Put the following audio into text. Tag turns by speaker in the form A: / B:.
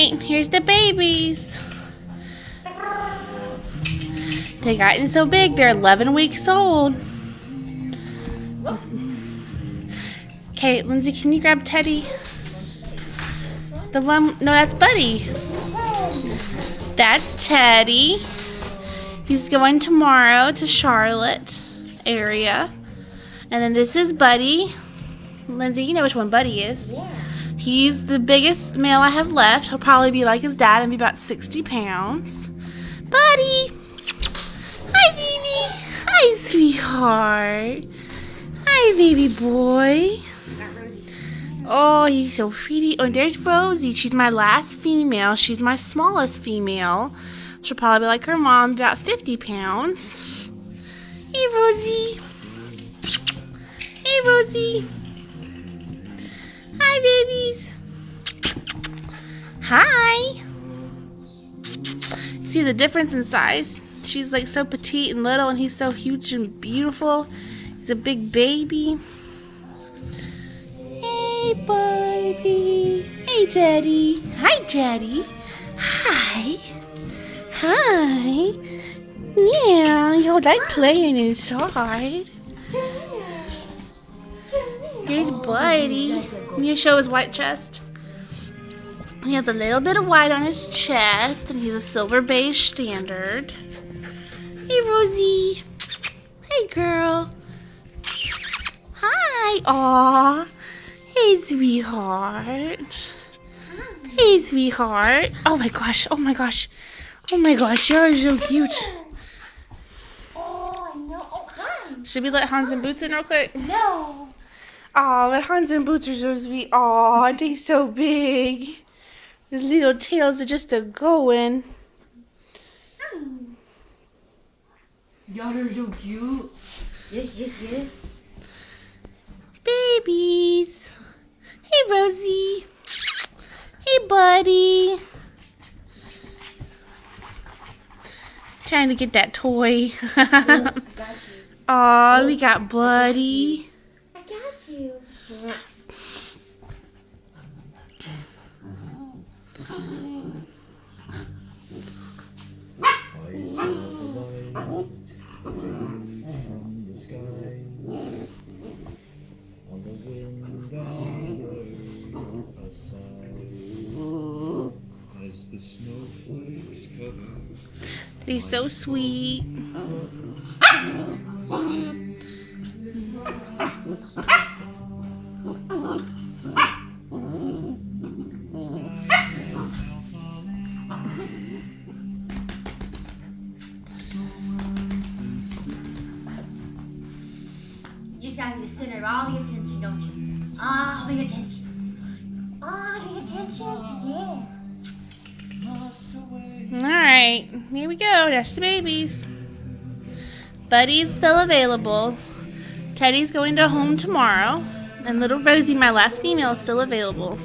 A: Alright, here's the babies. They gotten so big, they're 11 weeks old. Okay, Lindsay, can you grab Teddy? The one, no, that's Buddy. That's Teddy. He's going tomorrow to Charlotte area. And then this is Buddy. Lindsay, you know which one Buddy is.
B: Yeah.
A: He's the biggest male I have left. He'll probably be like his dad and be about 60 pounds. Buddy! Hi, baby! Hi, sweetheart! Hi, baby boy! Oh, he's so pretty. Oh, and there's Rosie. She's my last female. She's my smallest female. She'll probably be like her mom, about 50 pounds. Hey, Rosie! Hey, Rosie! Hi, babies. Hi. See the difference in size? She's like so petite and little, and he's so huge and beautiful. He's a big baby. Hey, baby. Hey, Daddy. Hi, Daddy. Hi. Hi. Yeah, you like playing inside. Here's Buddy. Can you show his white chest? He has a little bit of white on his chest, and he's a silver beige standard. Hey, Rosie. Hey, girl. Hi. Aw. Hey, sweetheart. Hey, sweetheart. Oh my gosh. Oh my gosh. Oh my gosh. You're so cute.
B: Oh, I know. Oh, hi.
A: Should we let Hans and Boots in real quick?
B: No.
A: Aw, but Hans and Boots are so sweet. Aw, aren't they so big? His little tails are just a-going.
B: Y'all are so cute. Yes, yes, yes.
A: Babies. Hey, Rosie. Hey, Buddy. Trying to get that toy.
B: Got you.
A: Aw, we got Buddy.
B: I got you.
C: From the sky, on the wind aside, as the snowflakes cover.
A: He's so sweet.
B: You just gotta be the center of all the attention, don't you? All the attention. All the attention? Yeah.
A: Alright, here we go. That's the babies. Buddy's still available. Teddy's going to home tomorrow. And little Rosie, my last female, is still available.